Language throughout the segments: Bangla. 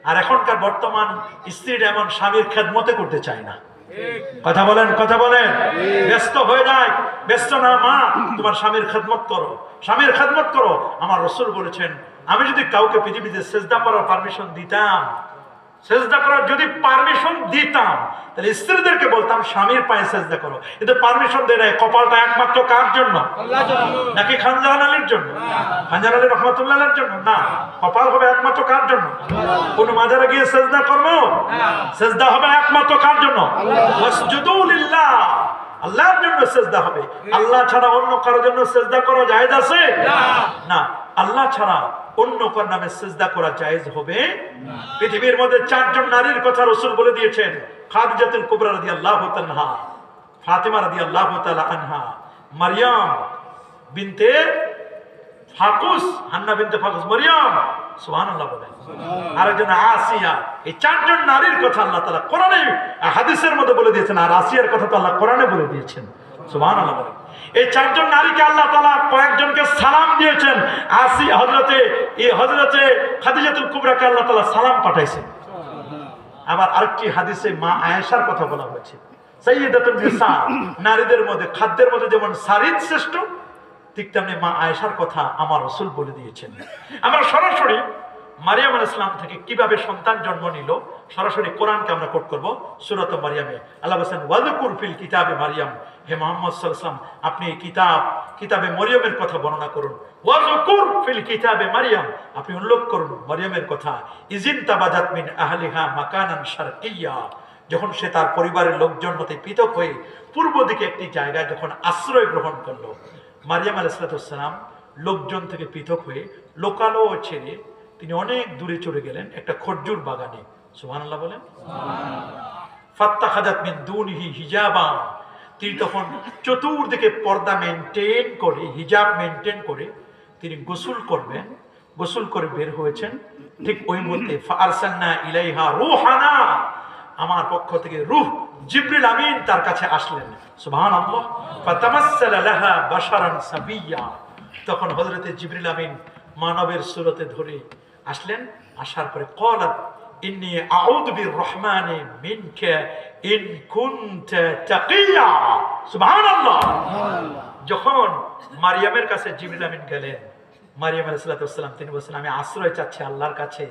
আর এখনকার বর্তমান স্ত্রীরা এমন স্বামীর খেদমতে করতে চায় না। কথা বলেন, কথা বলেন। ব্যস্ত হয়ে যায়। ব্যস্ত না মা, তোমার স্বামীর খেদমত করো, স্বামীর খেদমত করো। আমার রাসূল বলেছেন, আমি যদি কাউকে পৃথিবীতে সেজদা করার পারমিশন দিতাম, সেজদা করার যদি পারমিশন দিতাম, তাহলে স্ত্রীদেরকে বলতাম স্বামীর পায়ে সেজদা করো। কিন্তু পারমিশন দেয় না। কপালটা একমাত্র কার জন্য? নাকি খানজাহান আলীর জন্য? খানজাহান আলী রহমাতুল্লাহর জন্য না। কপাল হবে একমাত্র কার জন্য? কোন মাজারে গিয়ে সেজদা করবো? সেজদা হবে একমাত্র কার জন্য? ওয়াসজুদু লিল্লাহ, আল্লাহর জন্য সেজদা হবে। আল্লাহ ছাড়া অন্য কারোর জন্য সেজদা করা জায়েজ আছে? না। আল্লাহ ছাড়া অন্য কার নামে সেজদা করা জায়েজ হবে না। পৃথিবীর মধ্যে চারজন নারীর কথা রাসূল বলে দিয়েছেন। খাদিজাতুল কুবরা রাদিয়াল্লাহু তাআলা, ফাতিমা রাদিয়াল্লাহু তাআলা আনহা, মারইয়াম বিনতে ফাকুস, হান্না বিনতে ফাকুস, মারইয়াম, সুবহানাল্লাহ বলেন, আরেকজন আসিয়া। এই চারজন নারীর কথা আল্লাহ তাআলা কোরআনে হাদিসের মধ্যে বলে দিয়েছেন। আর আসিয়ার কথা তো আল্লাহ কোরআনে বলে দিয়েছেন। সুবহানাল্লাহ বলেন। এই চারজন নারীকে আল্লাহ তাআলা কয়েকজনকে সালাম দিয়েছেন। হযরতে খাদিজাতুল কুবরাকে আল্লাহ তাআলা সালাম পাঠাইছেন। আবার আরেকটি হাদিসে মা আয়েশার কথা বলা হয়েছে। সাইয়্যিদাতুন নিসা, নারীদের মধ্যে খাদ্যের মধ্যে যেমন সারিদ শ্রেষ্ঠ, ঠিক তেমনি মা আয়েশার কথা আমার রাসূল বলে দিয়েছেন। আমরা সরাসরি মারিয়াম আলাইহিস সালাম থেকে কিভাবে সন্তান জন্ম নিল, সরাসরি কোরআনকে আমরা কোট করব। সূরা মারিয়ামে আল্লাহ বলেন, ওয়াযকুর ফিল কিতাবে মারিয়াম, হে মুহাম্মদ সাল্লাল্লাহু আলাইহি ওয়াসাল্লাম, আপনি কিতাবে মরিয়মের কথা বর্ণনা করুন। ওয়াযকুর ফিল কিতাবে মারিয়াম, আপনি উল্লেখ করুন মরিয়মের কথা। ইজিন তাবাজাত মিন আহলিহা মাকানান শারকিয়্যা, যখন সে তার পরিবারের লোকজন হতে পৃথক হয়ে পূর্ব দিকে একটি জায়গায় যখন আশ্রয় গ্রহণ করলো। মারিয়াম আলাইহিস সালাম লোকজন থেকে পৃথক হয়ে লোকালো ছেড়ে তিনি অনেক দূরে চলে গেলেন একটা খজুর বাগানে। সুবহানাল্লাহ বলেন। ফাত্তাখাযাত মিন দুনিহি হিজাবা, তিনি তখন চতুর্দিকে পর্দা মেনটেন করে, হিজাব মেনটেন করে তিনি গোসল করবেন। গোসল করে বের হয়েছেন। ঠিক ওই মুহূর্তে ফারসালনা ইলাইহা রূহানা, আমার পক্ষ থেকে রূহ জিবরিল আমিন তার কাছে আসলেন। সুবহানাল্লাহ। ফাতামাসসালা লাহা বাশারান সাবিয়্যা, তখন হযরতে জিবরিল আমিন মানবের সুরতে ধরে আসলেন। আসার পরে ক্বালাত ইন্নী আউযু বিররহমানি মিনকা ইন কুনতা তাকিয়্যা। সুবহানাল্লাহ। যখন মারিয়ামের কাছে জিবরিল আমিন গেলেন, মারিয়াম আলাইহিস সালাম তিনি বলেছেন, আমি আশ্রয় চাচ্ছি আল্লাহর কাছে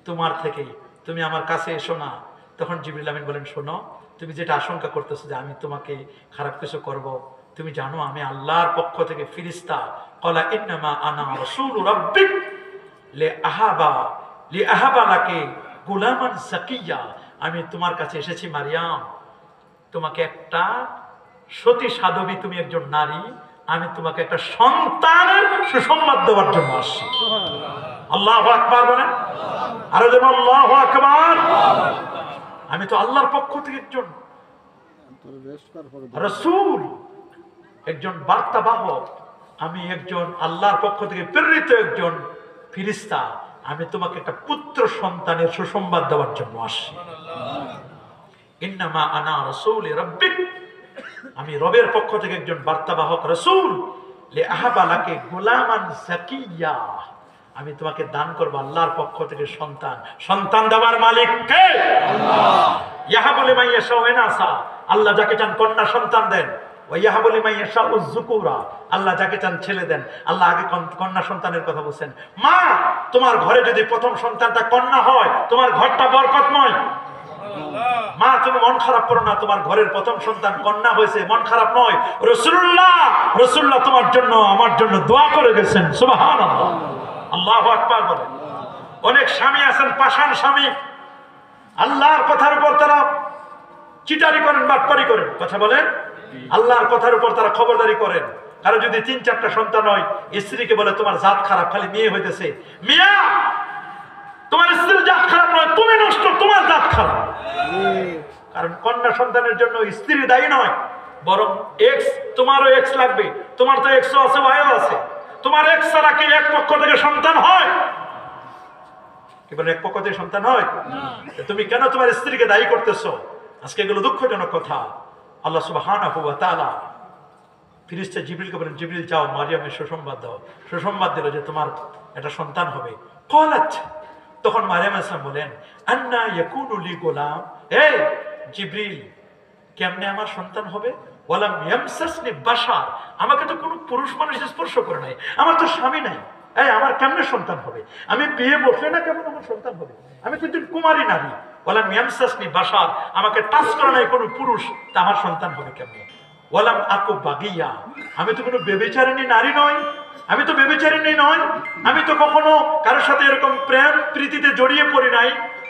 তোমার থেকে, তুমি আমার কাছে এসো না। তখন জিবরিল আমিন বলেন, শোনো, তুমি যেটা আশঙ্কা করতেছো যে আমি তোমাকে খারাপ কিছু করব, তুমি জানো আমি আল্লাহর পক্ষ থেকে ফেরেশতা। ক্বালা ইন্নামা আনা রাসূলু রাব্বিক লিআহাবা লাকি গুলামান যাকিয়্যা, আমি তোমার কাছে এসেছি মারিয়াম, তোমাকে একটা সতী সাধবী, তুমি একজন নারী, আমি তোমাকে একটা সন্তানের সুসংবাদ দেওয়ার জন্য আসছি। আল্লাহু আকবার বলেন। আরো যেন আল্লাহু আকবার। আমি তো আল্লাহর পক্ষ থেকে একজন রাসূল, একজন বার্তাবাহক, আমি একজন আল্লাহর পক্ষ থেকে প্রেরিত একজন ফেরেশতা, আমি তোমাকে একটা পুত্র সন্তানের সুসংবাদ দেওয়ার জন্য আসছি। ইন্নামা আনা রাসূলি রাব্বিক, আমি রবের পক্ষ থেকে একজন বার্তাবাহক রাসূল। লিআহাবা লাকি গুলামান যাকিয়্যা, আমি তোমাকে দান করব আল্লাহর পক্ষ থেকে সন্তান। সন্তান দেওয়ার মালিক কে? আল্লাহ। ইয়াহাবু লিমান ইয়াশাউ ইনাসা, আল্লাহ যাকে চান কন্যা সন্তান দেন। ওয়া ইয়াহাবু লিমান ইয়াশাউ যুকুরা, আল্লাহ যাকে চান ছেলে দেন। আল্লাহ আগে কন্যা সন্তানের কথা বলেন। মা, তোমার ঘরে যদি প্রথম সন্তানটা কন্যা হয়, তোমার ঘরটা বরকতময়। মা, তুমি মন খারাপ করো না, তোমার ঘরের প্রথম সন্তান কন্যা হয়েছে, মন খারাপ নয়। রাসূলুল্লাহ তোমার জন্য আমার জন্য দোয়া করে গেছেন। সুবহানাল্লাহ। আল্লাহু আকবার বলেন। অনেক স্বামী আছেন পাষাণ স্বামী, আল্লাহর কথার উপর তারা চিটারি করেন, বাটপারি করেন। কথা বলেন। আল্লাহর কথার উপর তারা খবরদারি করেন। কারো যদি 3-4টা সন্তান হয়, স্ত্রীকে বলে তোমার জাত খারাপ, খালি মেয়ে হইতেছে। মিয়া, তোমার স্ত্রীর জাত খারাপ নয়, তুমি নষ্ট, তোমার জাত খারাপ। কারণ কন্যা সন্তানের জন্য স্ত্রী দায়ী নয়, বরং এক্স, তোমারও এক্স লাগবে। তোমার তো এক্সও আছে, ওয়াইও আছে। তোমার এক্স ছাড়া কি এক পক্ষ থেকে সন্তান হয়? কি বলে, এক পক্ষ থেকে সন্তান হয়? তুমি কেন তোমার স্ত্রীকে দায়ী করতেছো? আজকে এগুলো দুঃখজনক কথা। আল্লাহ সুবহানাহু ওয়া তাআলা ফেরেশতা জিবরিলকে বলেন, জিবরিল যাও মারিয়ামের সুসংবাদ দাও। সুসংবাদ দিল যে তোমার একটা সন্তান হবে। ক্বালাত তখন মারিয়াম আলাইহিস সালাম বলেন, আন্না ইয়াকুনু লি গোলাম, এই জিবরিল, কেমনে আমার সন্তান হবে? ওয়ালাম ইয়ামসাসনি বাশার, আমাকে তো কোনো পুরুষ মানুষ স্পর্শ করে নাই, আমার তো স্বামী নাই, এই আমার কেমনে সন্তান হবে? আমি বিয়ে বসলে না কেমন আমার সন্তান হবে? আমি তো একজন কুমারী নারী। ওয়ালাম ইয়ামসাসনি বাশার, আমাকে টাচ করে নাই কোনো পুরুষ, তা আমার সন্তান হবে কেমনে? ওয়ালাম আকু বাগিয়া, আমি তো কোনো ব্যভিচারিণী নারী নই, আমি তো ব্যভিচারিণী নয়, আমি তো কখনো কারোর সাথে এরকম প্রেম প্রীতিতে জড়িয়ে পড়ি নাই,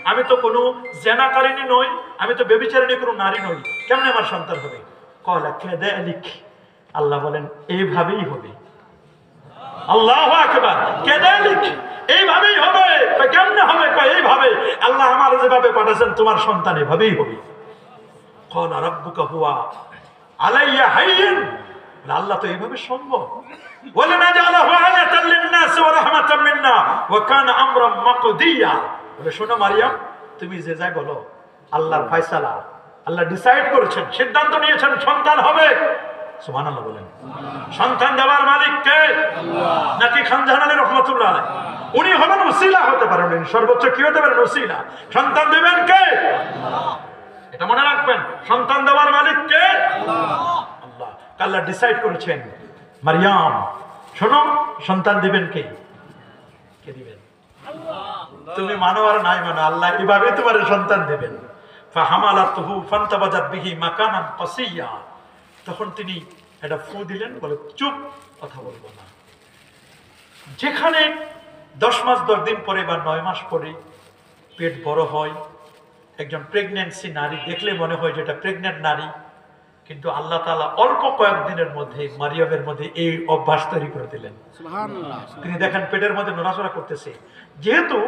আমি তো কোনো জেনাকারিণী নই, আমি তো ব্যভিচারিণী কোনো নারী নই, কেমনে আমার সন্তান হবে? কলা কাযালিক, আল্লাহ বলেন এইভাবেই হবে। আল্লাহু আকবার, কাযালিক, এইভাবেই হবে। কেমনে হবে? এইভাবে, আল্লাহ আমার যেভাবে পাঠাচ্ছেন তোমার সন্তান এভাবেই হবে। কলা রাব্বুকা হুয়া আলাইয়া হাইয়্যিন, আল্লাহ তো এইভাবে সম্ভব। ওয়ালানাজালাহু আয়াতাল লিন-নাস ওয়া রাহমাতাম মিন্না ওয়া কানা আমরান মাকদিয়া। বলে শোনো মারিয়াম, তুমি যে যাই বলো, আল্লাহর ফয়সালা, আল্লাহ ডিসাইড করেছেন, সিদ্ধান্ত নিয়েছেন সন্তান হবে। সুবহানাল্লাহ বলেন। সন্তান দেওয়ার মালিক কে? আল্লাহ। নাকি খান জাহান আলী রহমাতুল্লাহ আলাইহি উনি হবেন ওসিলা, হতে পারেন সর্বোচ্চ কি হতে পারেন? ওসিলা। সন্তান দেবেন কে? আল্লাহ। এটা মনে রাখবেন, সন্তান দেওয়ার মালিক কে? আল্লাহ। আল্লাহ। আল্লাহ ডিসাইড করেছেন। মারিয়াম শোনো, সন্তান দিবেন কে? কে দিবেন? আল্লাহ। তুমি মানো আর নাই মানো, আল্লাহ এভাবে তোমার সন্তান দিবেন। ফাহামালাতুহু ফান্তাবাজাত বিহি মাকানান কাসিয়া, তখন তিনি একটা ফু দিলেন, বলে চুপ, কথা বলবো না। যেখানে 10 মাস 10 দিন পরে বা 9 মাস পরে পেট বড় হয়, একজন প্রেগন্যান্সি নারী দেখলে মনে হয় যেটা প্রেগন্যান্ট নারী, কিন্তু আল্লাহ তাআলা অল্প কয়েকদিনের মধ্যে মারিয়ামের মধ্যে এই অভ্যাস তৈরি করে দিলেন। সুবহানাল্লাহ। তিনি দেখেন পেটের মধ্যে নড়াচড়া করতেছে, যেহেতু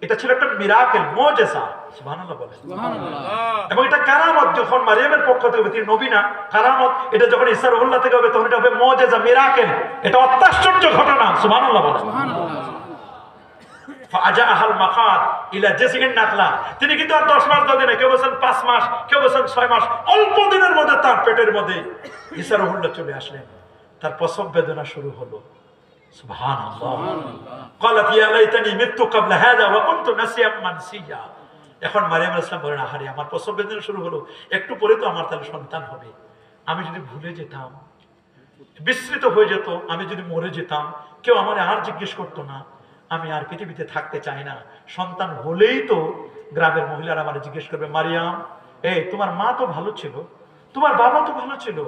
এটা ছিল একটা মিরাকেল, মুজিজা। সুবহানাল্লাহ বলেন। সুবহানাল্লাহ। এবং এটা কারামত, যখন মারিয়ামের পক্ষ থেকে, তিনি নবী না, কারামত। এটা যখন ঈসা রুহুল্লাহ থেকে হবে তখন এটা হবে মুজিজা, মিরাকেল, এটা অত্যাশ্চর্য ঘটনা। সুবহানাল্লাহ বলেন। সুবহানাল্লাহ। ফাজাআহাল মাকাত ইলা জাসিন নাকলা, তিনি কিন্তু আর 10 মাস 10 দিন, কেউ বলেন 5 মাস, কেউ বলেন 6 মাস, অল্প দিনের মধ্যে তার পেটের মধ্যে ঈসা রুহুল্লাহ চলে আসলেন, তার প্রসব বেদনা শুরু হলো। সুবহানাল্লাহ। ক্বালাত ইয়া লাইতানি মিতু ক্বাবলা হাযা ওয়া কুনতু নাসিয়াম মানসিয়া। এখন মারিয়াম আলাইহিস সালাম বলেন, আহারে আমার প্রসব বেদনা শুরু হলো, একটু পরে তো আমার তাহলে সন্তান হবে, আমি যদি ভুলে যেতাম, বিস্মৃত হয়ে যেত, আমি যদি মরে যেতাম, কেউ আমার আর জিজ্ঞেস করতো না, আমি আর পৃথিবীতে থাকতে চাই না। সন্তান হলেই তো গ্রামের মহিলারা আমার জিজ্ঞেস করবে, মারিয়াম, এই তোমার মা তো ভালো ছিল, তোমার বাবা তো ভালো ছিল,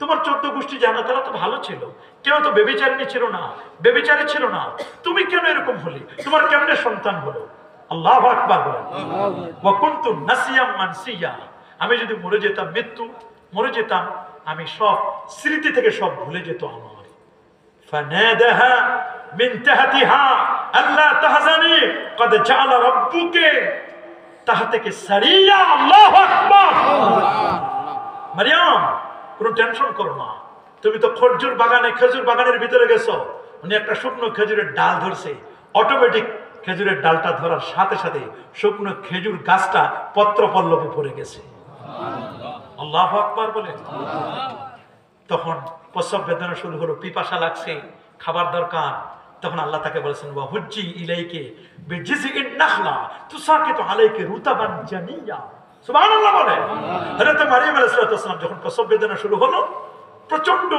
তোমার 14 গোষ্ঠী জানা তারা তো ভালো ছিল, কেউ তো বেবিচারিণী ছিল না, বেবিচারী ছিল না, তুমি কেন এরকম হলে? তোমার কেমনে সন্তান হলো? আল্লাহু আকবার বলেন। ওয়া কুনতু নাসিয়াম মানসিয়া, আমি যদি মরে যেতাম, মরে যেতাম, আমি সব স্মৃতি থেকে সব ভুলে যেত আমার। ফানাদাহা মিন তাহতিহা আল্লা তাহজানি কদ জাআলা রাব্বুকা তাহতাকা সারিয়া। আল্লাহু আকবার। মারিয়াম, কোনো টেনশন করো না, তুমি তো খেজুর বাগানের ভিতরে গেছো, উনি একটা শুকনো খেজুরের ডাল ধরছে, অটোমেটিক খেজুরের ডালটা ধরার সাথে সাথে শুকনো খেজুর গাছটা পত্র পল্লবে ভরে গেছে। আল্লাহু আকবার বলে। তখন প্রসব বেদনা শুরু হলো, পিপাসা লাগছে, খাবার দরকার। তখন আল্লাহ তাকে বলেছেন, ওয়া হুজ্জি ইলাইকা বিজিসিন নাখলা তুসাকিতু আলাইকা রুতাবান জানিয়া। সুবহানাল্লাহ বলে। হযরত মারিয়াম আলাইহিস সালাম যখন প্রসব বেদনা শুরু হলো, প্রচন্ড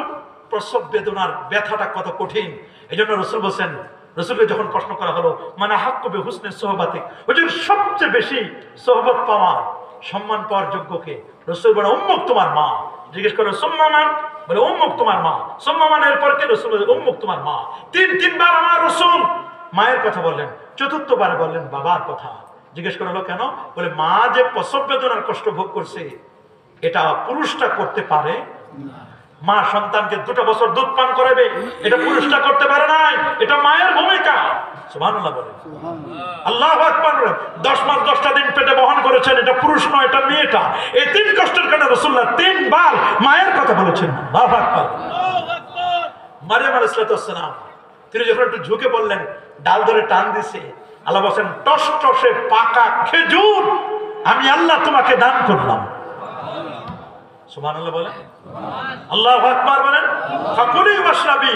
প্রসব বেদনার ব্যথাটা কত কঠিন, এজন্য রাসূল বলেন, রাসূলকে যখন প্রশ্ন করা হলো, মানে হাক্কু বিহুসনি সোহবাতিক, ওজন সবচেয়ে বেশি সোহবত পাওয়ার, সম্মান পাওয়ার যোগ্যকে? রাসূল বলেন, উম্মুক তোমার মা। জিজ্ঞেস করলো, সুম্মান? বলে উম্মুক তোমার মা। সুম্মান এরপর কি? রাসূল বলেন, উম্মুক তোমার মা। তিনবার আমার রাসূল মায়ের কথা বললেন, চতুর্থবার বললেন বাবার কথা। জিজ্ঞেস করা হলো কেন? বলে মা যে প্রসব বেদনার কষ্ট ভোগ করছে, এটা পুরুষটা করতে পারে না। মা সন্তানকে 2 বছর দুধ পান করাবে, এটা পুরুষটা করতে পারে না, এটা মায়ের ভূমিকা। সুবহানাল্লাহ বলে। আল্লাহু আকবার। 10 মাস 10টা দিন পেটে বহন করেছেন, এটা পুরুষ নয়, এটা মেয়েটা। এই 3 কষ্টের কারণে রাসূলুল্লাহ 3 বার মায়ের কথা বলেছেন। আল্লাহু আকবার। মারিয়াম আলাইহিস সালাম তিনি যখন একটু ঝুঁকে বললেন, ডাল ধরে টান দিছে, আল্লাহ বলেন, টসটসে পাকা খেজুর আমি আল্লাহ তোমাকে দান করলাম। সুবহানাল্লাহ বলেন। আল্লাহু আকবার বলেন। ফাকুলি ওয়াশরাবি,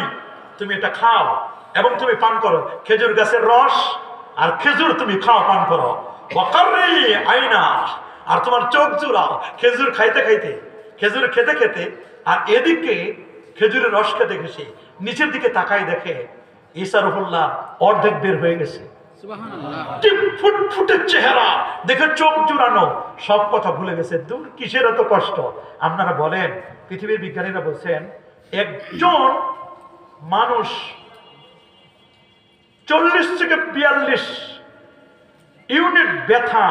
তুমি এটা খাও এবং তুমি পান করো। খেজুর গাছের রস আর খেজুর তুমি খাও, পান করো। ওয়াকাররি আইনা, আর তোমার চোখ জুড়াও খেজুর খাইতে খাইতে, খেজুর খেতে খেতে। আর এদিকে খেজুরের রস খেতে গেছে, নিচের দিকে তাকাই দেখে ঈসা রুহুল্লাহ অর্ধেক বের হয়ে গেছে। ফুটফুটে চেহারা দেখে চোখ জুড়ানো, সব কথা ভুলে গেছে। দূর কিসের এত কষ্ট? আপনারা বলেন, পৃথিবীর বিজ্ঞানীরা বলছেন একজন মানুষ 40 থেকে 42 ইউনিট ব্যথা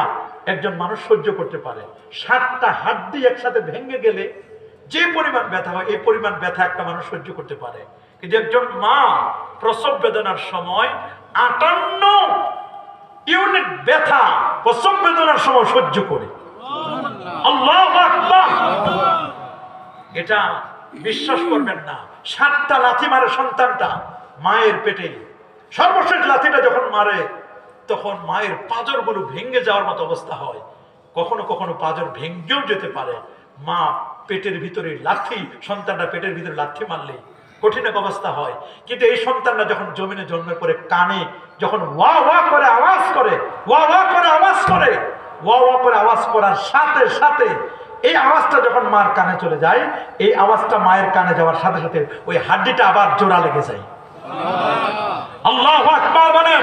একজন মানুষ সহ্য করতে পারে। 7টা হাড্ডি একসাথে ভেঙে গেলে যে পরিমাণ ব্যথা হয়, এই পরিমাণ ব্যথা একটা মানুষ সহ্য করতে পারে। কিন্তু একজন মা প্রসব বেদনার সময় 58 ইউনিট ব্যথা প্রসব বেদনার সময় সহ্য করে। আল্লাহু আকবার! এটা বিশ্বাস করবেন না, 7টা লাথি মারে সন্তানটা মায়ের পেটে। সর্বশেষ লাথিটা যখন মারে তখন মায়ের পাঁজরগুলো ভেঙে যাওয়ার মতো অবস্থা হয়। কখনো কখনো পাঁজর ভেঙেও যেতে পারে। মা পেটের ভিতরে লাথি, সন্তানটা পেটের ভিতরে লাথি মারলে কঠিন এক অবস্থা হয়। কিন্তু এই সন্তানরা যখন জমিনে জন্মের পরে কানে যখন ওয়া ওয়া করে আওয়াজ করে, ওয়া ওয়া করে আওয়াজ করে, ওয়া ওয়া করে আওয়াজ করার সাথে সাথে এই আওয়াজটা যখন মার কানে চলে যায়, এই আওয়াজটা মায়ের কানে যাওয়ার সাথে সাথে ওই হাড্ডিটা আবার জোড়া লেগে যায়। আল্লাহু আকবার বলেন,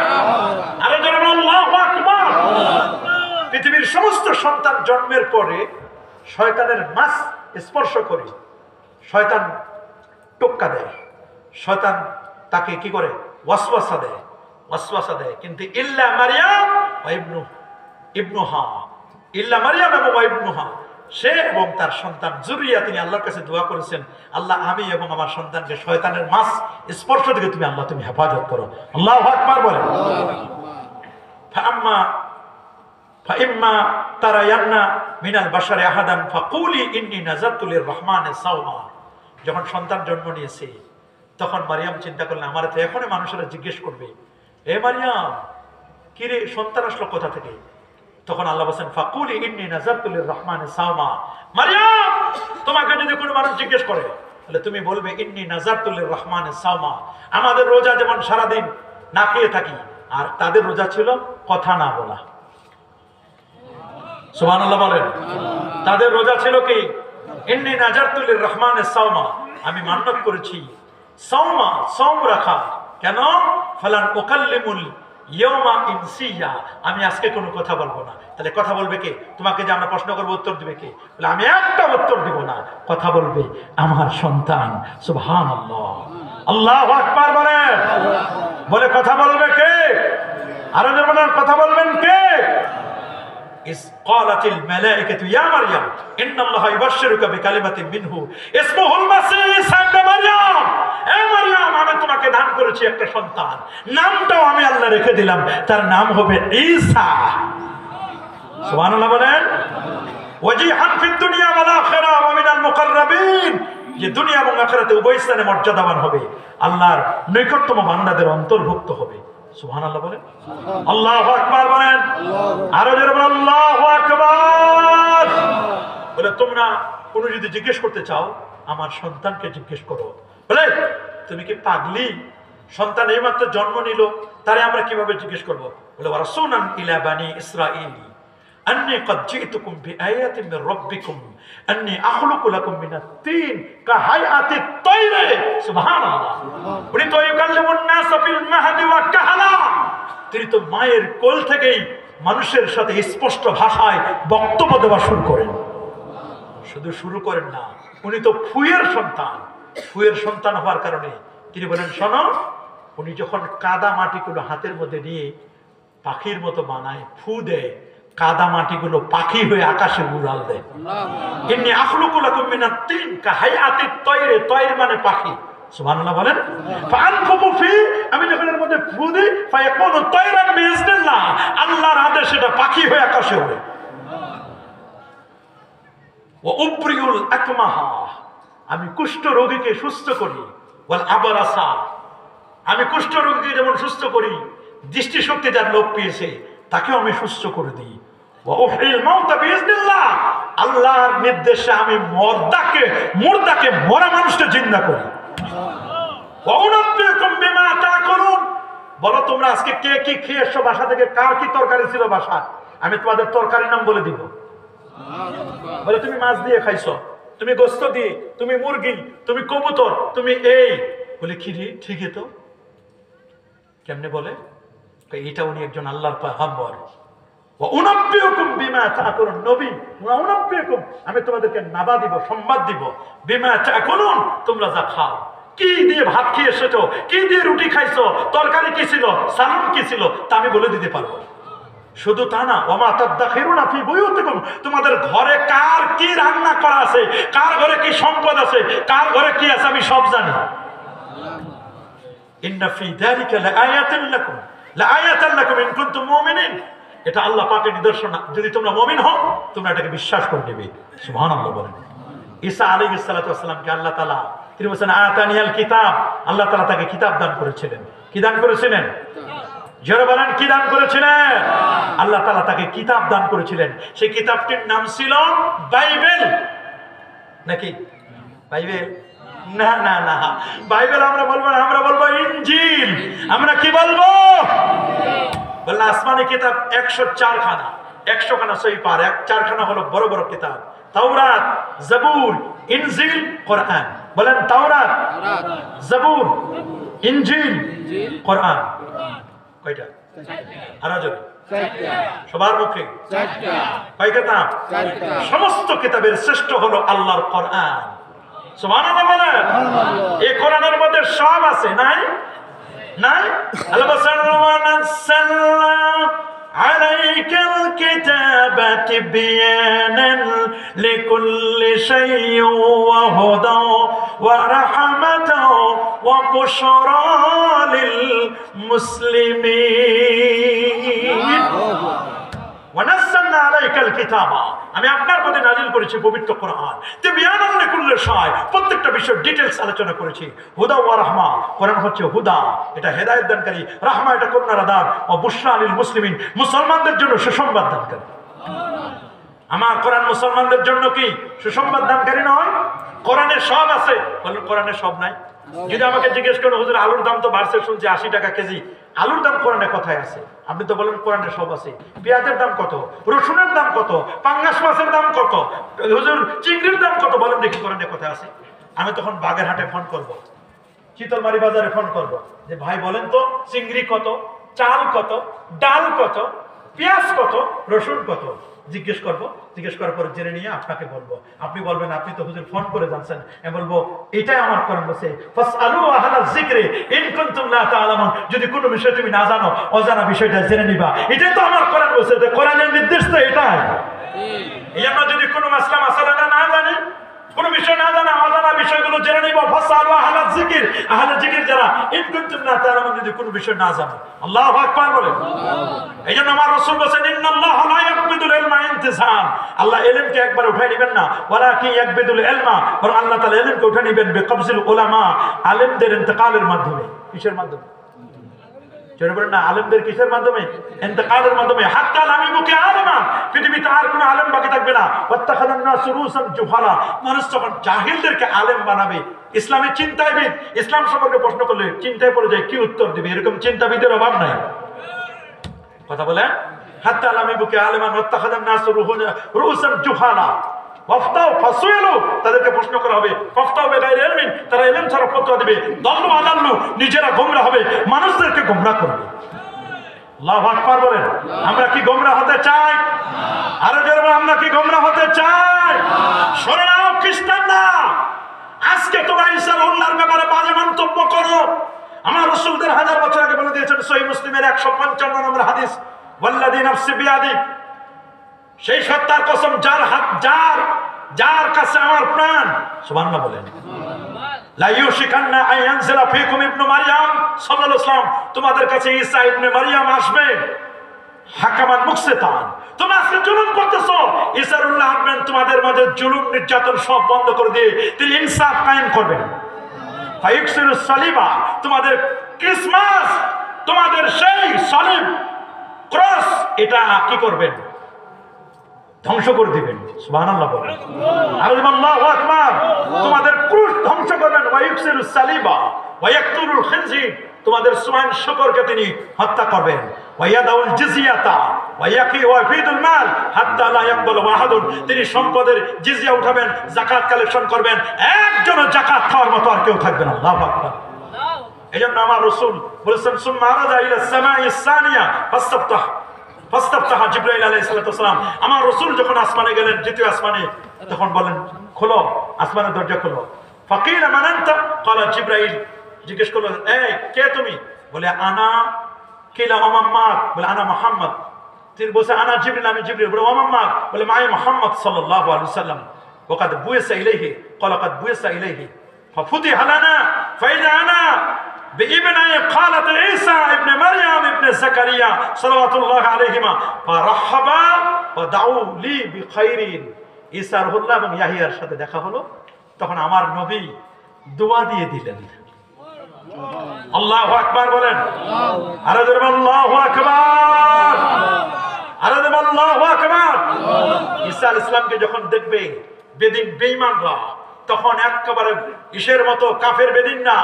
আরে জোরে বলেন আল্লাহু আকবার। পৃথিবীর সমস্ত সন্তান জন্মের পরে শয়তানের মাস স্পর্শ করে শয়তান টোক্কা দেয়, শয়তান তাকে কি করে? ওয়াসওয়াসা দেয়, ওয়াসওয়াসা দেয়। কিন্তু ইল্লা মারিয়াম ওয়া ইবনুহা, ইল্লা মারিয়াম এবং ইবনুহা, সে এবং তার সন্তান যুরিয়া, তিনি আল্লাহর কাছে দোয়া করেছেন, আল্লাহ আমি এবং আমার সন্তানকে শয়তানের মাস স্পর্শ থেকে তুমি আল্লাহ তুমি হেফাজত করো। আল্লাহু আকবার বলেন। ফাইম্মা তারায়ান্না মিনাল বাশারি আহাদান ফাকুলি ইন্নী নাযারতু লিররহমানি সাওমা। যখন সন্তান জন্ম নিয়েছে তখন মারিয়াম চিন্তা করলেন, আমার তো এখনই মানুষেরা জিজ্ঞেস করবে, এ মারিয়াম কিরে সন্তান আসলো কোথা থেকে? তখন আল্লাহ বলেন ফাকুলি ইন্নী নাযারতু লিররহমানি সাওমা। মারিয়াম, তোমাকে যদি কোনো মানুষ জিজ্ঞেস করে তাহলে তুমি বলবে ইন্নী নাযারতু লিররহমানি সাওমা। আমাদের রোজা যেমন সারাদিন না খেয়ে থাকি, আর তাদের রোজা ছিল কথা না বলা। সুবহানাল্লাহ বলেন। তাদের রোজা ছিল কি? ইন্নী নাযারতু লিররহমানি সাওমা, আমি মান্নত করেছি সাওমা, সাওম রাখা। কেন? ফালান উকাল্লিমুল ইয়াওমা ইনসিয়া, আমি আজকে কোনো কথা বলবো না। তাহলে কথা বলবে কে? তোমাকে যে আমরা প্রশ্ন করবো উত্তর দিবে কে? বলে আমি একটা উত্তর দিব না, কথা বলবে আমার সন্তান। সুবহানাল্লাহ, আল্লাহু আকবার বলেন। বলে কথা বলবে কে? আরো বলেন কথা বলবেন কে? إذ قالت الملائكة يا مريم إن الله يبشرك بكلمة منه اسمه المسيح ابن مريم। এ মারিয়াম, আমি তোমাকে দান করেছি একটা সন্তান, নামটাও আমি আল্লাহ রেখে দিলাম, তার নাম হবে ঈসা। সুবহানাল্লাহ বলেন। ওয়াজিহান ফিদ দুনিয়া ওয়াল আখিরা ওয়া মিনাল মুকাররাবিন, যে দুনিয়া এবং আখিরাতে উভয় স্থানে মর্যাদাবান হবে, আল্লাহর নৈকট্যতম বান্দাদের অন্তর্ভুক্ত হবে। সুবহানাল্লাহ বলেন, আল্লাহু আকবার বলেন, আরো জোরে বলেন আল্লাহু আকবার। বলে তোমরা কোনো যদি জিজ্ঞেস করতে চাও আমার সন্তানকে জিজ্ঞেস করো। বলে তুমি কি পাগলি? সন্তান এইমাত্র জন্ম নিল, তারে আমরা কিভাবে জিজ্ঞেস করব? বলে রাসূলান ইলা বানি ইসরাঈল আন্নী ক্বাদ জিতুকুম বিআয়াতিন মির রাব্বিকুম আন্নী আখলুকু লাকুম মিনাত তিন কাহায়াতিত তায়রি। সুবহানাল্লাহ। উনি তো ইউকাল্লিমুন নাস ফিল মাহদি ওয়া কাহালা, তিনি তো মায়ের কোল থেকেই মানুষের সাথে স্পষ্ট ভাষায় বক্তব্য দেওয়া শুরু করেন। শুধু শুরু করেন না, উনি তো ফুয়ের সন্তান। ফুয়ের সন্তান হওয়ার কারণে তিনি বলেন শোনো, উনি যখন কাদা মাটিগুলো হাতের মধ্যে নিয়ে পাখির মতো বানায়, ফু দেয়, কাদা মাটিগুলো পাখি হয়ে আকাশে উড়াল দেয়। ইন্নী আখলুকু লাকুম মিনাত তিন কাহায়াতিত তায়রি, তায়র মানে পাখি। সুবহানাল্লাহ বলেন। ফাআনফুকু ফি, আমি যখন এর মধ্যে ফু দিই, ফায়াকুনু তায়রান বিইজনিল্লাহ, আল্লাহর আদেশে এটা পাখি হয়ে আকাশে ওড়ে। ওয়া উবরিউল আকমাহা, আমি কুষ্ঠ রোগীকে সুস্থ করি। ওয়াল আবরাসা, আমি কুষ্ঠ রোগীকে যেমন সুস্থ করি, দৃষ্টিশক্তি যার লোপ পেয়েছে তাকেও আমি সুস্থ করে দিই। ওয়া উহইল মাউতা বিইজনিল্লাহ, আল্লাহর নির্দেশে আমি মুর্দাকে মরা মানুষকে জিন্দা করি। ওয়া উনাব্বিউকুম বিমা তাকুলুন, বলো তোমরা আজকে কে কি খেয়ে এসছো বাসা থেকে, কার কি তরকারি ছিল বাসা, আমি তোমাদের তরকারির নাম বলে দিব। বলে তুমি মাছ দিয়ে খাইছো, তুমি গোস্ত দিয়ে, তুমি মুরগি, তুমি কবুতর, তুমি এই। বলে কি রে, ঠিকই তো। কেমনে বলে? এটা উনি একজন আল্লাহর পয়গম্বর। আমি তোমাদেরকে নাবা দিব, সংবাদ দিব, বিমা তাকুলুন, তোমরা যা খাও। কি দিয়ে ভাত খেয়ে এসেছো, কি দিয়ে রুটি খাইছো, তরকারি কি ছিল, সালাম কি ছিল, তা আমি বলে দিতে পারবো। শুধু তা না, ওমা তাদাখিরুনা ফি বুয়ুতিকুম, তোমাদের ঘরে কার কি রান্না করা আছে, কার ঘরে কি সম্পদ আছে, কার ঘরে কি আছে, আমি সব জানি। ইন্না ফি যালিকা লাআয়াতান লাকুম, লাআয়াতান লাকুম ইন কুনতুম মুমিনিন। এটা আল্লাহ পাকের নিদর্শন, যদি তোমরা মুমিন হও তোমরা এটাকে বিশ্বাস করে নেবে। সুবহানাল্লাহ বলেন। ঈসা আলাইহিস সালাতু ওয়াস সালামকে আল্লাহ তাআলা তিনি বলেন আতানিয়াল কিতাব, আল্লাহ তাআলা তাকে কিতাব দান করেছিলেন। কি দান করেছিলেন? যারা বলেন কি দান করেছিলেন? আল্লাহ তাআলা তাকে কিতাব দান করেছিলেন। সেই কিতাবটির নাম ছিল বাইবেল। নাকি বাইবেল? না না না, বাইবেল আমরা বলবো না, আমরা বলবো ইনজিল। আমরা কি বলবো? বললে আসমানি কিতাব 104 খানা, 100 খানা সহিহ পার, 4 খানা হলো বড় বড় কিতাব, তাওরাত, জাবুর, ইনজিল, কোরআন। বলেন তাওরাত, জাবুর, ইনজিল, কোরআন। কয়টা? আরো জোরে সবার মুখে কয় কিতাব? সমস্ত কিতাবের শ্রেষ্ঠ হলো আল্লাহর কোরআন। সুবহানাল্লাহ বলেন। এই কোরআনের মধ্যে সব আছে, নাই? নাই? আল্লাহ বলেন ওয়া নাযালনা আলাইকাল কিতাবা তিবয়ানান লিকুল্লি শাইইন ওয়া হুদান ওয়া রাহমাতান ওয়া বুশরা লিল মুসলিমিন। ওয়া নাযালনা আলাইকাল কিতাবা, আমি আপনার প্রতি নাজিল করেছি পবিত্র কোরআন। তিবয়ানান লিকুল্লি শাই, প্রত্যেকটা বিষয় ডিটেইলস আলোচনা করেছি। হুদা ওয়া রাহমা, কোরআন হচ্ছে হুদা, এটা হেদায়েত দানকারী, রাহমা এটা করুণার আধার, ও বুশরা লিল মুসলিমিন, মুসলমানদের জন্য সুসংবাদ দানকারী। আমার কোরআন মুসলমানদের জন্য কি সুসংবাদ দানকারী নয়? কোরআনে সব আছে। বলেন কোরআনে সব নাই? যদি আমাকে জিজ্ঞেস করেন হুজুর আলুর দাম তো বাড়ছে শুনছি 80 টাকা কেজি, আলুর দাম কোরআনে কোথায় আছে? আপনি তো বলেন কোরআনে সব আছে। পেঁয়াজের দাম কত, রসুনের দাম কত, পাঙ্গাস মাছের দাম কত, হুজুর চিংড়ির দাম কত, বলেন দেখি কোরআনে কোথায় আছে? আমি তখন বাগেরহাটে ফোন করব, চিতলমারি বাজারে ফোন করব, যে ভাই বলেন তো চিংড়ি কত, চাল কত, ডাল কত, পেঁয়াজ কত, রসুন কত। জিজ্ঞেস করবো, জিজ্ঞেস করার পরে জেনে নিয়ে আপনাকে বলবো। আপনি বলবেন আপনি তো হুজুর ফোন করে জানছেন। আমি বলবো এটাই আমার কোরআন বলছে ফাসআলু আহলা যিকরি ইন কুনতুম লা তা'লামুন, যদি কোনো বিষয় তুমি না জানো অজানা বিষয়টা জেনে নিবা। এটাই তো আমার কোরআন বলছে, যে কোরআনের নির্দেশ তো এটাই। এই আমরা যদি কোনো মাসলা মাসালা না জানি, কোনো বিষয় না জানা, অজানা বিষয়গুলো জেনে নিব। ফাসআলু আহলা যিকর, আহলে যিকর যারা, ইন কুনতুম লা তা'লামুন, যদি কোনো বিষয় না জানো। আল্লাহু আকবার বলেন। এইজন্য আমার রাসূল বলেন ইন্নাল্লাহা লা ইয়াকবিদুল ইলমা ইনতিসাল, আল্লাহ ইলমকে একবার উঠাই নেবেন না, ওয়ালাকিন ইয়াকবিদুল ইলমা, বরং আল্লাহ তাআলা ইলমকে উঠাই নেবেন বিকবজিল উলামা, আলেমদের ইন্তেকালের মাধ্যমে। কিসের মাধ্যমে? যেটা বলেন না, আলেমদের কিসের মাধ্যমে? ইন্তেকালের মাধ্যমে। হাত্তা লা ইয়াবকি আলেমান, পৃথিবীতে আর কোনো আলেম বাকি থাকবে না। ওয়াত্তাখাযান নাস রুসান জুহালা, মানুষ যখন জাহিলদেরকে আলেম বানাবে, ইসলামের চিন্তাবিদ, ইসলাম সম্পর্কে প্রশ্ন করলে চিন্তায় পড়ে যায় কি উত্তর দিবে, এরকম চিন্তাবিদের অভাব নাই। কথা বলে হাত্তা লা ইয়াবকি আলেমান ওয়াত্তাখাযান নাস রুসান জুহালা ওয়াফতাউ ফাসুইলু, তাদেরকে প্রশ্ন করা হবে। ফাফতাউ বিগাইরি ইলমিন, তারা ইলম ছাড়া ফতোয়া দিবে। দাল্লু আদাল্লু, নিজেরা গোমরা হবে, মানুষদেরকে গোমরা করবে। আল্লাহু আকবার বলেন। আমরা কি গোমরা হতে চাই? আরো জোরে বলেন, আমরা কি গোমরা হতে চাই? শুনে নাও খ্রিস্টানরা, আজকে তোমরা ঈসা আল্লাহর ব্যাপারে বাজে মন্তব্য করো। আমার রাসূলদের 1000 বছর আগে বলে দিয়েছেন সহিহ মুসলিমের 155 নম্বর হাদিস, ওয়াল্লাযী নাফসি বিয়াদি, সেই সত্তার কসম যার হাত, যার কাছে আমার প্রাণ, সুবহানাল্লাহ বলেন, লা ইউশিকান্না আয়ানজিলা ফীকুম ইবনু মারইয়াম সাল্লাল্লাহু আলাইহি ওয়াসাল্লাম, তোমাদের কাছে ঈসা ইবনে মারইয়াম আসবে হাকামান মুকসিতান। তোমরা আজকে জুলুম করতেছো, ঈসাউল্লাহ আসবেন তোমাদের মাঝে জুলুম নির্যাতন সব বন্ধ করে দিয়ে তিনি ইনসাফ কায়েম করবেন। ফায়ুকসিরুস সালিবা, তোমাদের ক্রিসমাস, তোমাদের সেই সালিব ক্রস, এটা কি করবেন? ধ্বংস করে দিবেন। সুবহানাল্লাহ বলেন। আল্লাহু আকবার। তোমাদের ক্রুশ ধ্বংস করবেন। ওয়ায়ুকসিরুস সালিবা ওয়া ইয়াকতুলুল খিনজির, তোমাদের সুয়াইন শুকরকে তিনি হত্যা করবেন। ওয়ায়াদাউল জিজিয়াতা ওয়ায়াকি ওয়াফিদুল মাল হাত্তা লা ইয়াকবালু আহাদুন, তিনি সম্পদের জিজিয়া উঠাবেন, যাকাত কালেকশন করবেন, একজনও যাকাত খাওয়ার মতো আর কেউ থাকবে না। আল্লাহু আকবার। এইজন্য আমার রাসূল বলেছেন সুম্মা আরাজা ইলা সামাইস সানিয়া ফাস্তাফতাহ জিবরাইল আলাইহিস সালাতু ওয়াসসালাম, আমার রাসূল যখন আসমানে গেলেন, দ্বিতীয় আসমানে, তখন বলেন খোলো, আসমানের দরজা খোলো। ফাকিলা মান আনতা, ক্বালা জিবরাইল, জিজ্ঞেস করলেন এই কে তুমি? বলে আনা। কিলা ওমাম্মাক, বলে আনা মুহাম্মদ। তিনি বলছে আনা জিবরিল, আমি জিবরিল। বলে ওমাম্মাক, বলে মাই মুহাম্মদ সাল্লাল্লাহু আলাইহি ওয়াসাল্লাম। ওয়াকাদ বুইসা ইলাইহি, ক্বালা কাদ বুইসা ইলাইহি ফাফুতিহা লানা ফাইযা আনা বিইবনাই খালাত ঈসা ইবনে মারইয়াম ইবনে যাকারিয়া সাল্লাল্লাহু আলাইহিমা ফারাহাবা ওয়া দাউ লি বিখাইরিন। ঈসা রুহুল্লাহ এবং ইয়াহিয়ার সাথে দেখা হলো, তখন আমার নবী দোয়া দিয়ে দিলেন। আল্লাহু আকবার বলেন। আরে জোরে আল্লাহু আকবার, আরে জোরে আল্লাহু আকবার। ঈসা আলাইহিস সালামকে যখন দেখবে বেদিন বেঈমানরা, তখন একেবারে ইসের মতো কাফের বেদিন না,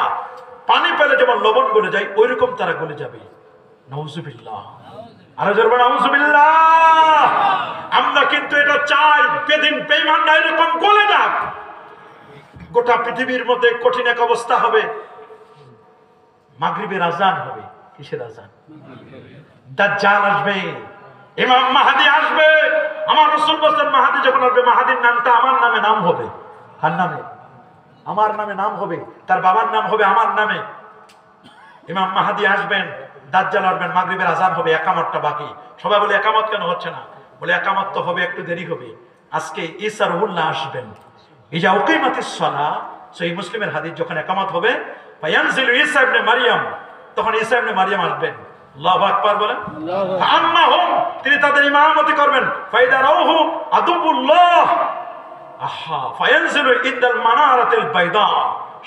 পানি পেলে যেমন লবণ গলে যায় ওইরকম তারা গলে যাবে। নাউজুবিল্লাহ, আরে জোরে নাউজুবিল্লাহ। আমরা কিন্তু এটা চাই বেদিন বেঈমানরা এরকম গলে যাক। গোটা পৃথিবীর মধ্যে কঠিন এক অবস্থা হবে। মাগরিবের আজান হবে। কিসের আজান? দাজ্জাল আসবে, ইমাম মাহদী আসবে। আমার রাসূল বলেন মাহদী যখন আসবে, মাহদীর নামটা আমার নামে নাম হবে। কার নামে? আমার নামে নাম হবে, তার বাবার নাম হবে আমার নামে। ইমাম মাহদী আসবেন, দাজ্জাল আসবেন, মাগরিবের আজান হবে, একামতটা বাকি। সবাই বলে একামত কেন হচ্ছে না? বলে একামত তো হবে, একটু দেরি হবে। আজকে ঈসা রুহুল্লাহ আসবেন। ইজা উকিমাতিস সালাহ, সহিহ মুসলিমের হাদিস, যখন একামত হবে ফায়ানজিলু ঈসা ইবনে মারইয়াম, তখন ঈসা ইবনে মারইয়াম আসবেন। আল্লাহু আকবার বলেন। ফাআম্মাহুম, তিনি তাদের ইমামতি করবেন। ফাইদারাহু আদুবুল্লাহ, আহা, ফায়ানজিলু ইনদাল মানারাতিল বাইদা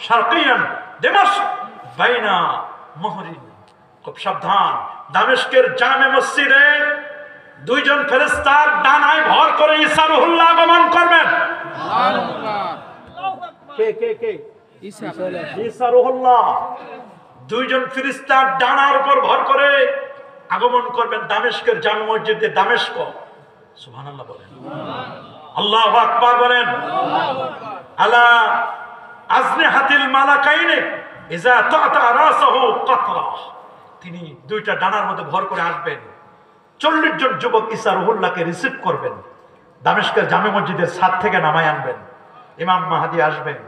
শারকিয়ান দিমাশক বাইনা মুহরিন। খুব সাবধান, দামেস্কের জামে মসজিদে দুইজন ফেরেশতার ডানায় ভর করে ঈসা রুহুল্লাহ আগমন করবেন। কে কে কে? ঈসা রুহুল্লাহ দুইজন ফেরেশতার ডানার উপর ভর করে আগমন করবেন দামেস্কের জামে মসজিদে, দামেস্ক। সুবহানাল্লাহ বলেন, আল্লাহু আকবার বলেন। আলা আজনিহাতিল মালাকাইনে ইজা তা'তা রাসাহু কাতরা, তিনি দুইটা ডানার মধ্যে ভর করে আসবেন। 40 জন যুবক ঈসা রুহুল্লাহকে রিসিভ করবেন, দামেস্কের জামে মসজিদের ছাদ থেকে নামায় আনবেন। ইমাম মাহদী আসবেন,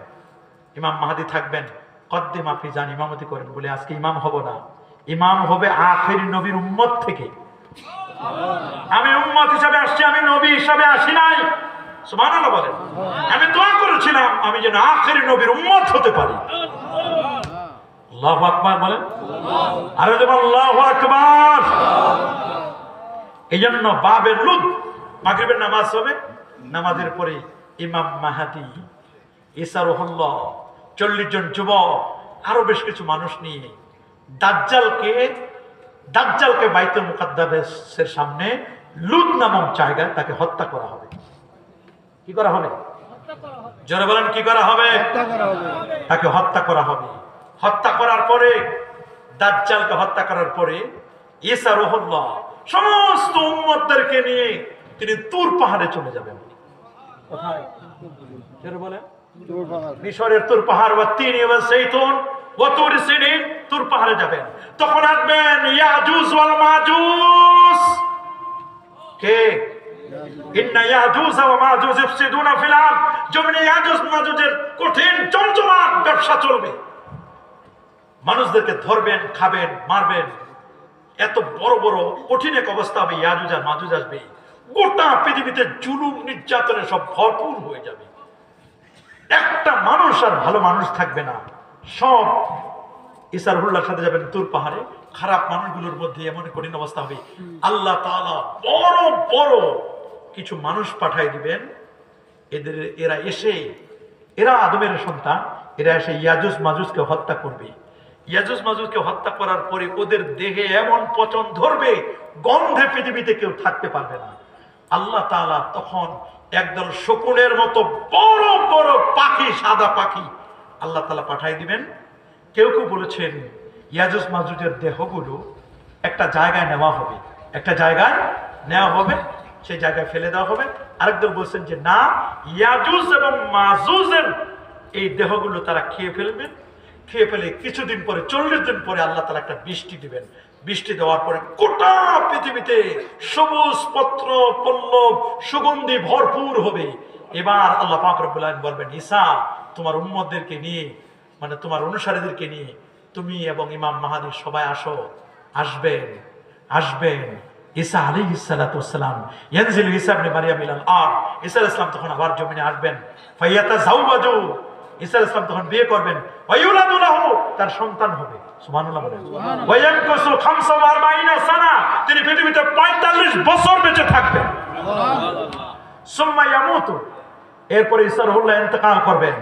ইমাম মাহদী থাকবেন। কদ্দিম, আপনি যান ইমামতি করেন। বলে আজকে ইমাম হব না, ইমাম হবে আখির নবীর উম্মত থেকে। আমি উম্মত হিসাবে আসছি, আমি নবী হিসাবে আসি নাই। সুবহানাল্লাহ বলেন। আমি দোয়া করেছিলাম আমি যেন আখির নবীর উম্মত হতে পারি। আল্লাহু আকবার বলেন। আরে আল্লাহু আকবার। এই জন্য বাবে লুদ মাগরিবের নামাজ হবে, নামাজের পরে ইমাম মাহদী, ঈসা রুহুল্লাহ, 40 জন যুবক, আরো বেশ কিছু মানুষ নিয়ে দাজ্জালকে বাইতুল মুকাদ্দাসের সামনে লুদ নামক জায়গায় তাকে হত্যা করা হবে। কি করা হবে? জোরে বলেন, কি করা হবে? তাকে হত্যা করা হবে। হত্যা করার পরে, দাজ্জালকে হত্যা করার পরে ঈসা রুহুল্লাহ সমস্ত উম্মতদেরকে নিয়ে তিনি তুর পাহাড়ে চলে যাবেন। কোথায়? জোরে বলেন। মিশরের তুর পাহাড়, ওয়া তিনি ওয়া যাইতুন ওয়া তুর সিনিন, তুর পাহাড়ে যাবেন। তখন আসবেন ইয়াজুজ ওয়াল মাজুজ। কে? ইন্না ইয়াজুজ ওয়া মাজুজ ইফসিদুনা ফিল আরদ। জমিনে ইয়াজুজ মাজুজের কঠিন জমজমাট ব্যবসা চলবে। মানুষদেরকে ধরবেন, খাবেন, মারবেন। এত বড় বড় কঠিন এক অবস্থা হবে। ইয়াজুজ আর মাজুজ আসবে, গোটা পৃথিবীতে জুলুম নির্যাতনে সব ভরপুর হয়ে যাবে। একটা মানুষ আর ভালো মানুষ থাকবে না, সব ঈসা রুহুল্লাহর সাথে যাবেন তুর পাহাড়ে। খারাপ মানুষগুলোর মধ্যে এমন কঠিন অবস্থা হবে, আল্লাহ তাআলা বড় বড় কিছু মানুষ পাঠাই দিবেন। এরা আদমের সন্তান, এরা এসে ইয়াজুজ মাজুজকে হত্যা করবে। ইয়াজুজ মাজুজকে হত্যা করার পরে ওদের দেহে এমন পচন ধরবে, গন্ধে পৃথিবীতে কেউ থাকতে পারবে না। আল্লাহ তাআলা তখন একদল শকুনের মতো বড় বড় পাখি, সাদা পাখি আল্লাহ তাআলা পাঠাই দিবেন। কেউ কেউ বলেছেন ইয়াজুজ মাজুজের দেহগুলো একটা জায়গায় নেওয়া হবে, একটা জায়গায় নেওয়া হবে, সেই জায়গায় ফেলে দেওয়া হবে। আরেকদল বলছেন যে না, ইয়াজুজ এবং মাজুজের এই দেহগুলো তারা খেয়ে ফেলবেন, খেয়ে ফেলে কিছুদিন পরে 40 দিন পরে আল্লাহ তাআলা একটা বৃষ্টি দিবেন। বৃষ্টি দেওয়ার পরে গোটা পৃথিবীতে সবুজ পত্র পল্লব সুগন্ধি ভরপুর হবে। এবার আল্লাহ পাক রব্বুল আলামিন বলবেন, ঈসা তোমার উম্মতদেরকে নিয়ে, মানে তোমার অনুসারীদেরকে নিয়ে তুমি এবং ইমাম মাহদী সবাই আসো, আসবেন। ঈসা আলাইহিস সালাতু ওয়াসসালাম ইয়ানজিলু ঈসা ইবনে মারইয়াম ইলাল আরদ, ঈসা আলাইহিস সালাম তখন আবার জমিনে আসবেন। ফায়াতাযাওয়াজু, ঈসা আলাইহিস সালাম তখন বিয়ে করবেন। ওয়ায়ুলাদু লাহু, তার সন্তান হবে। সুবহানাল্লাহ বলেন। ওয়ায়ানকুসু 45 সানা, তিনি পৃথিবীতে 45 বছর বেঁচে থাকবেন। সুবহানাল্লাহ। সুম্মা ইয়ামুতু, এরপরে ঈসা রুহুল্লাহ ইন্তেকাল করবেন।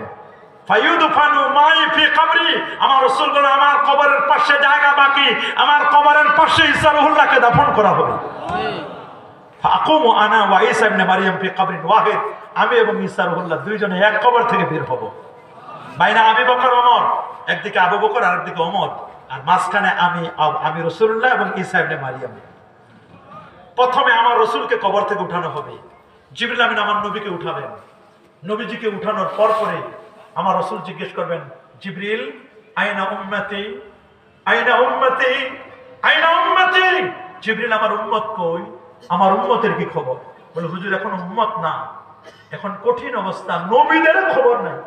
ফায়ুদফানু মাই ফি কবরি, আমার রাসূল বলেন আমার কবরের পাশে জায়গা বাকি, আমার কবরের পাশে ঈসা রুহুল্লাহকে দাফন করা হবে। ফাকুমু আনা ওয়া ঈসা ইবনে মারইয়াম ফি কবরিন ওয়াহিদ, আমি এবং ঈসা রুহুল্লাহ দুইজনে এক কবর থেকে বের হব। বাইনা আবু বকর ওমর, একদিকে আবু বকর আর একদিকে ওমর, আর মাঝখানে আমি রাসূলুল্লাহ এবং ঈসা ইবনে মারইয়াম। প্রথমে আমার রাসূলকে কবর থেকে উঠানো হবে, জিবরিল আমিন আমার নবীকে উঠাবেন। নবীজিকে উঠানোর পর পরে আমার রাসূল জিজ্ঞেস করবেন, জিবরিল আইনা উম্মতি, আইনা উম্মতি, আইনা উম্মতি, জিবরিল আমার উম্মত কই, আমার উম্মতের কি খবর? বলে হুজুর এখন উম্মত না, এখন কঠিন অবস্থা, নবীদের খবর নাই।